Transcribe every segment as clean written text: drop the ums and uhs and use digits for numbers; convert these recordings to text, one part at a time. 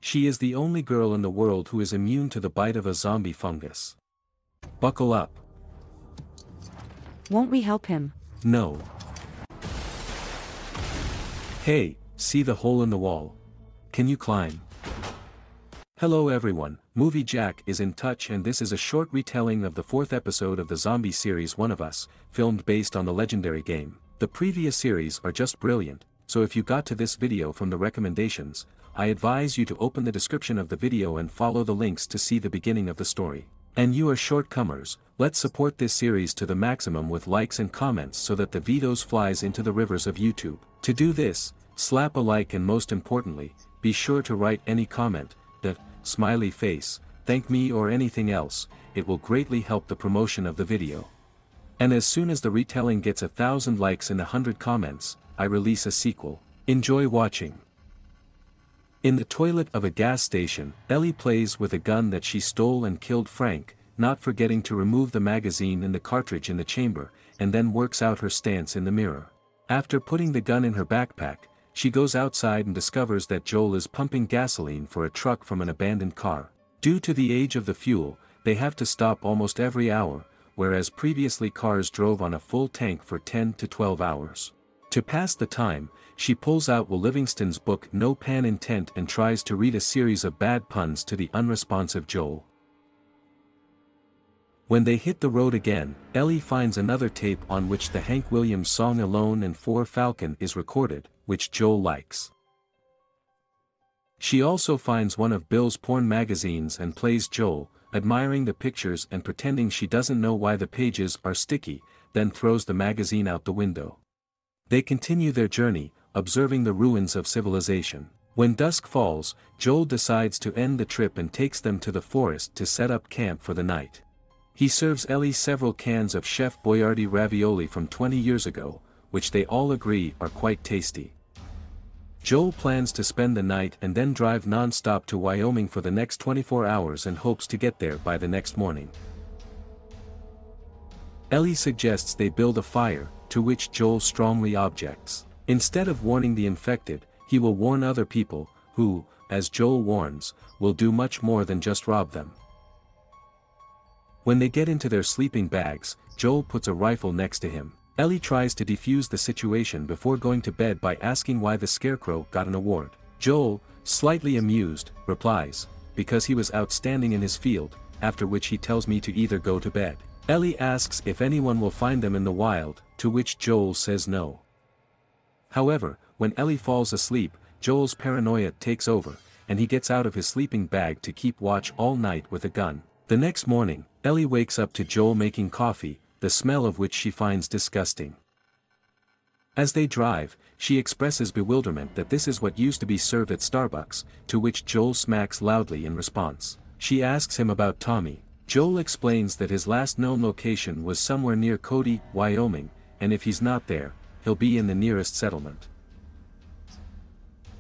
She is the only girl in the world who is immune to the bite of a zombie fungus. Buckle up. Won't we help him? No. Hey, see the hole in the wall? Can you climb? Hello everyone, Movie Jack is in touch, and this is a short retelling of the 4th episode of the zombie series One of Us, filmed based on the legendary game. The previous series are just brilliant, so if you got to this video from the recommendations, I advise you to open the description of the video and follow the links to see the beginning of the story. And you are shortcomers, let's support this series to the maximum with likes and comments so that the videos flies into the rivers of YouTube. To do this, slap a like, and most importantly, be sure to write any comment, that, smiley face, thank me or anything else, it will greatly help the promotion of the video. And as soon as the retelling gets 1,000 likes and 100 comments, I release a sequel. Enjoy watching. In the toilet of a gas station, Ellie plays with a gun that she stole and killed Frank, not forgetting to remove the magazine and the cartridge in the chamber, and then works out her stance in the mirror. After putting the gun in her backpack, she goes outside and discovers that Joel is pumping gasoline for a truck from an abandoned car. Due to the age of the fuel, they have to stop almost every hour, whereas previously cars drove on a full tank for 10 to 12 hours. To pass the time, she pulls out Will Livingston's book No Pan Intent and tries to read a series of bad puns to the unresponsive Joel. When they hit the road again, Ellie finds another tape on which the Hank Williams song Alone and For Falcon is recorded, which Joel likes. She also finds one of Bill's porn magazines and plays Joel, admiring the pictures and pretending she doesn't know why the pages are sticky, then throws the magazine out the window. They continue their journey, observing the ruins of civilization. When dusk falls, Joel decides to end the trip and takes them to the forest to set up camp for the night. He serves Ellie several cans of Chef Boyardee ravioli from 20 years ago, which they all agree are quite tasty. Joel plans to spend the night and then drive non-stop to Wyoming for the next 24 hours and hopes to get there by the next morning. Ellie suggests they build a fire, to which Joel strongly objects. Instead of warning the infected, he will warn other people, who, as Joel warns, will do much more than just rob them. When they get into their sleeping bags, Joel puts a rifle next to him. Ellie tries to defuse the situation before going to bed by asking why the scarecrow got an award. Joel, slightly amused, replies, because he was outstanding in his field, after which he tells me to either go to bed. Ellie asks if anyone will find them in the wild, to which Joel says no. However, when Ellie falls asleep, Joel's paranoia takes over, and he gets out of his sleeping bag to keep watch all night with a gun. The next morning, Ellie wakes up to Joel making coffee, the smell of which she finds disgusting. As they drive, she expresses bewilderment that this is what used to be served at Starbucks, to which Joel smacks loudly in response. She asks him about Tommy. Joel explains that his last known location was somewhere near Cody, Wyoming, and if he's not there, he'll be in the nearest settlement.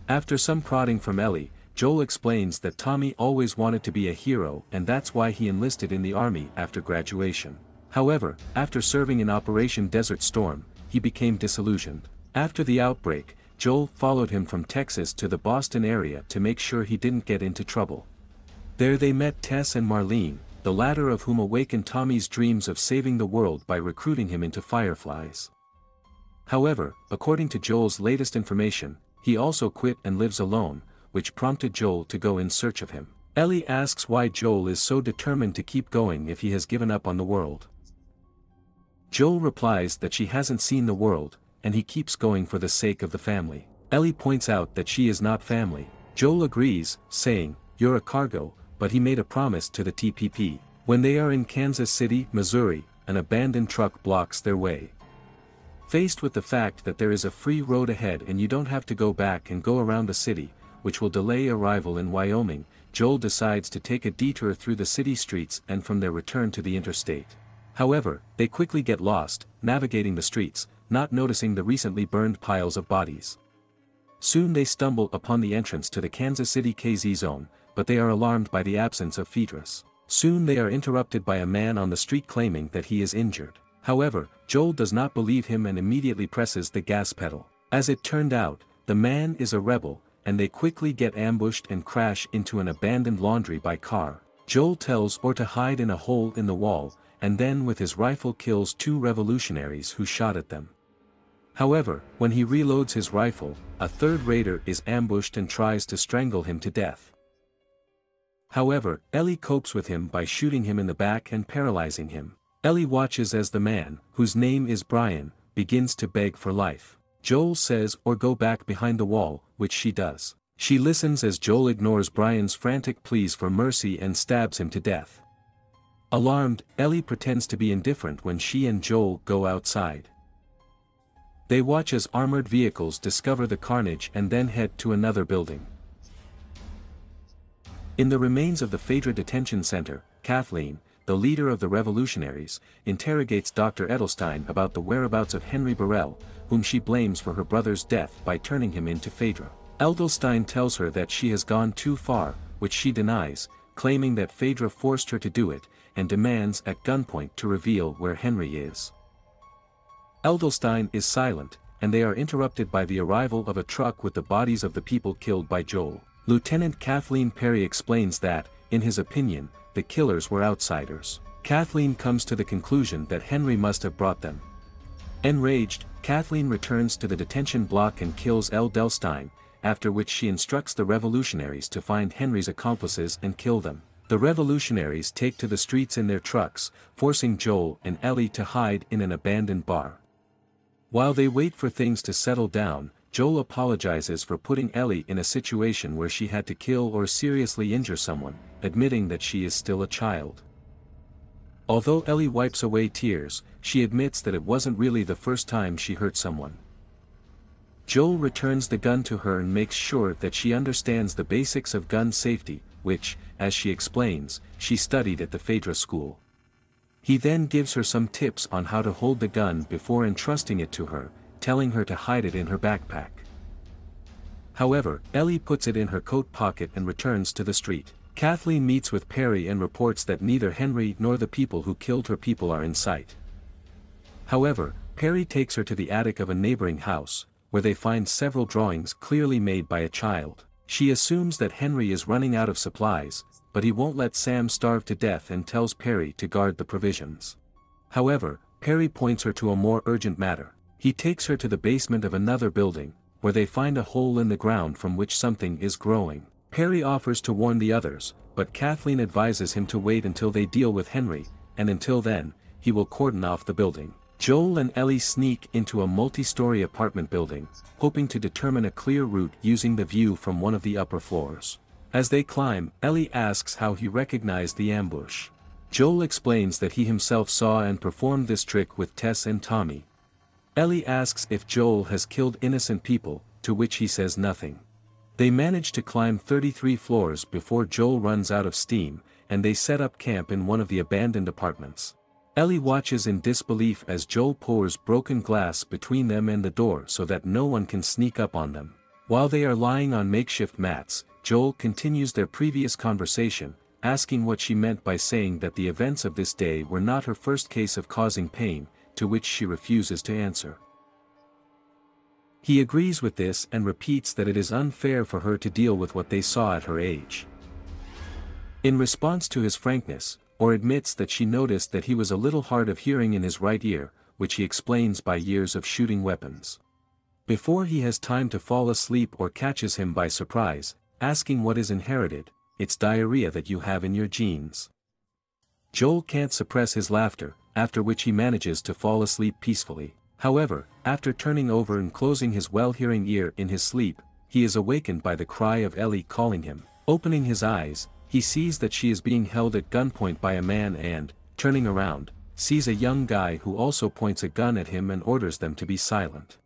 After some prodding from Ellie, Joel explains that Tommy always wanted to be a hero and that's why he enlisted in the army after graduation. However, after serving in Operation Desert Storm, he became disillusioned. After the outbreak, Joel followed him from Texas to the Boston area to make sure he didn't get into trouble. There they met Tess and Marlene, the latter of whom awakened Tommy's dreams of saving the world by recruiting him into Fireflies. However, according to Joel's latest information, he also quit and lives alone, which prompted Joel to go in search of him. Ellie asks why Joel is so determined to keep going if he has given up on the world. Joel replies that she hasn't seen the world, and he keeps going for the sake of the family. Ellie points out that she is not family. Joel agrees, saying, "You're a cargo," but he made a promise to the TPP. When they are in Kansas City, Missouri, an abandoned truck blocks their way. Faced with the fact that there is a free road ahead and you don't have to go back and go around the city, which will delay arrival in Wyoming, Joel decides to take a detour through the city streets and from there return to the interstate. However, they quickly get lost, navigating the streets, not noticing the recently burned piles of bodies. Soon they stumble upon the entrance to the Kansas City KZ zone, but they are alarmed by the absence of Phaedrus. Soon they are interrupted by a man on the street claiming that he is injured. However, Joel does not believe him and immediately presses the gas pedal. As it turned out, the man is a rebel, and they quickly get ambushed and crash into an abandoned laundry by car. Joel tells Orr to hide in a hole in the wall, and then with his rifle kills 2 revolutionaries who shot at them. However, when he reloads his rifle, a 3rd raider is ambushed and tries to strangle him to death. However, Ellie copes with him by shooting him in the back and paralyzing him. Ellie watches as the man, whose name is Brian, begins to beg for life. Joel says or go back behind the wall, which she does. She listens as Joel ignores Brian's frantic pleas for mercy and stabs him to death. Alarmed, Ellie pretends to be indifferent when she and Joel go outside. They watch as armored vehicles discover the carnage and then head to another building. In the remains of the Phaedra Detention Center, Kathleen, the leader of the revolutionaries, interrogates Dr. Edelstein about the whereabouts of Henry Burrell, whom she blames for her brother's death by turning him into Phaedra. Edelstein tells her that she has gone too far, which she denies, claiming that Phaedra forced her to do it, and demands at gunpoint to reveal where Henry is. Edelstein is silent, and they are interrupted by the arrival of a truck with the bodies of the people killed by Joel. Lieutenant Kathleen Perry explains that, in his opinion, the killers were outsiders. Kathleen comes to the conclusion that Henry must have brought them. Enraged, Kathleen returns to the detention block and kills Edelstein, after which she instructs the revolutionaries to find Henry's accomplices and kill them. The revolutionaries take to the streets in their trucks, forcing Joel and Ellie to hide in an abandoned bar. While they wait for things to settle down, Joel apologizes for putting Ellie in a situation where she had to kill or seriously injure someone, admitting that she is still a child. Although Ellie wipes away tears, she admits that it wasn't really the first time she hurt someone. Joel returns the gun to her and makes sure that she understands the basics of gun safety, which, as she explains, she studied at the Phaedra school. He then gives her some tips on how to hold the gun before entrusting it to her, telling her to hide it in her backpack. However, Ellie puts it in her coat pocket and returns to the street. Kathleen meets with Perry and reports that neither Henry nor the people who killed her people are in sight. However, Perry takes her to the attic of a neighboring house, where they find several drawings clearly made by a child. She assumes that Henry is running out of supplies, but he won't let Sam starve to death and tells Perry to guard the provisions. However, Perry points her to a more urgent matter. He takes her to the basement of another building, where they find a hole in the ground from which something is growing. Perry offers to warn the others, but Kathleen advises him to wait until they deal with Henry, and until then, he will cordon off the building. Joel and Ellie sneak into a multi-story apartment building, hoping to determine a clear route using the view from one of the upper floors. As they climb, Ellie asks how he recognized the ambush. Joel explains that he himself saw and performed this trick with Tess and Tommy. Ellie asks if Joel has killed innocent people, to which he says nothing. They manage to climb 33 floors before Joel runs out of steam, and they set up camp in one of the abandoned apartments. Ellie watches in disbelief as Joel pours broken glass between them and the door so that no one can sneak up on them. While they are lying on makeshift mats, Joel continues their previous conversation, asking what she meant by saying that the events of this day were not her first case of causing pain, to which she refuses to answer. He agrees with this and repeats that it is unfair for her to deal with what they saw at her age. In response to his frankness, Orr admits that she noticed that he was a little hard of hearing in his right ear, which he explains by years of shooting weapons. Before he has time to fall asleep or catches him by surprise, asking what is inherited, "It's diarrhea that you have in your genes." Joel can't suppress his laughter, after which he manages to fall asleep peacefully. However, after turning over and closing his well-hearing ear in his sleep, he is awakened by the cry of Ellie calling him. Opening his eyes, he sees that she is being held at gunpoint by a man and, turning around, sees a young guy who also points a gun at him and orders them to be silent.